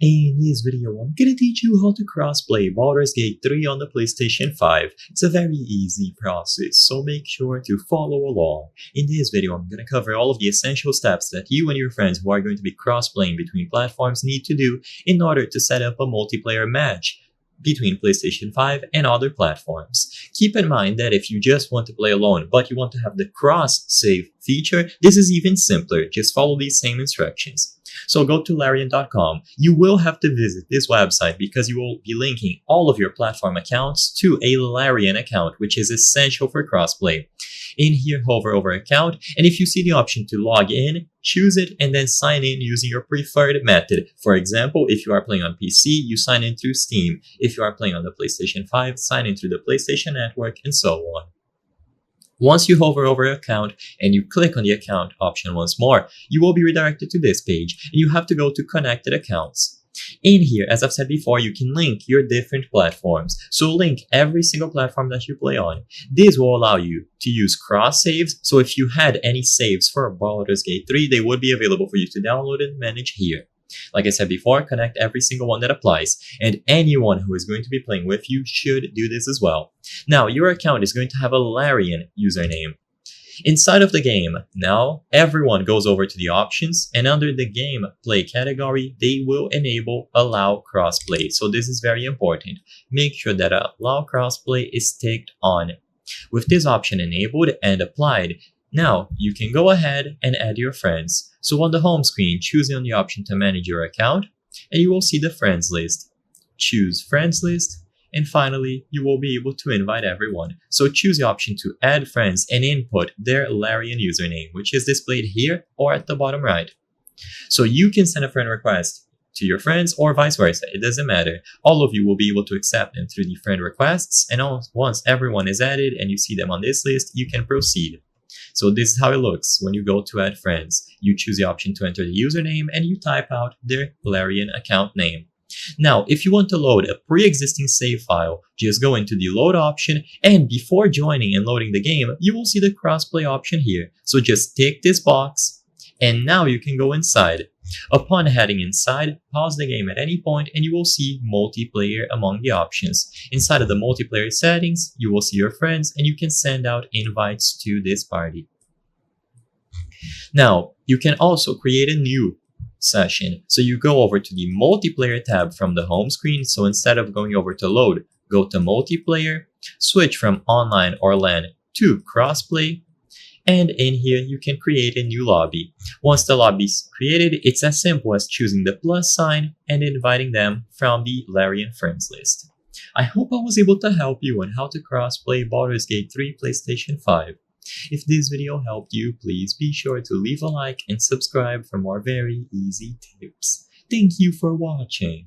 In this video, I'm gonna teach you how to crossplay Baldur's Gate 3 on the PlayStation 5. It's a very easy process, so make sure to follow along. In this video, I'm gonna cover all of the essential steps that you and your friends who are going to be crossplaying between platforms need to do in order to set up a multiplayer match between PlayStation 5 and other platforms. Keep in mind that if you just want to play alone but you want to have the cross-save feature, this is even simpler. Just follow these same instructions. So go to Larian.com. You will have to visit this website because you will be linking all of your platform accounts to a Larian account, which is essential for crossplay. In here, hover over account, and if you see the option to log in, choose it and then sign in using your preferred method. For example, if you are playing on PC, you sign in through Steam. If you are playing on the PlayStation 5, sign in through the PlayStation Network, and so on. Once you hover over account and you click on the account option once more, you will be redirected to this page and you have to go to connected accounts. In here, as I've said before, you can link your different platforms. So link every single platform that you play on. This will allow you to use cross saves. So if you had any saves for Baldur's Gate 3, they would be available for you to download and manage here. Like I said before, connect every single one that applies, and anyone who is going to be playing with you should do this as well. Now, your account is going to have a Larian username. Inside of the game, now everyone goes over to the options, and under the game play category, they will enable allow crossplay. So this is very important. Make sure that allow crossplay is ticked on. With this option enabled and applied, now you can go ahead and add your friends. So on the home screen, choose on the option to manage your account, and you will see the friends list. Choose friends list, and finally, you will be able to invite everyone. So choose the option to add friends and input their Larian username, which is displayed here or at the bottom right. So you can send a friend request to your friends or vice versa. It doesn't matter. All of you will be able to accept them through the friend requests, and once everyone is added and you see them on this list, you can proceed. So this is how it looks when you go to add friends. You choose the option to enter the username and you type out their Larian account name. Now, if you want to load a pre-existing save file, just go into the load option, and before joining and loading the game, you will see the crossplay option here. So just tick this box, and now you can go inside. Upon heading inside, pause the game at any point and you will see multiplayer among the options. Inside of the multiplayer settings, you will see your friends and you can send out invites to this party. Now, you can also create a new session. So you go over to the multiplayer tab from the home screen. So instead of going over to load, go to multiplayer, switch from online or LAN to crossplay. And in here, you can create a new lobby. Once the lobby is created, it's as simple as choosing the plus sign and inviting them from the Larian friends list. I hope I was able to help you on how to crossplay Baldur's Gate 3 PlayStation 5. If this video helped you, please be sure to leave a like and subscribe for more very easy tips. Thank you for watching.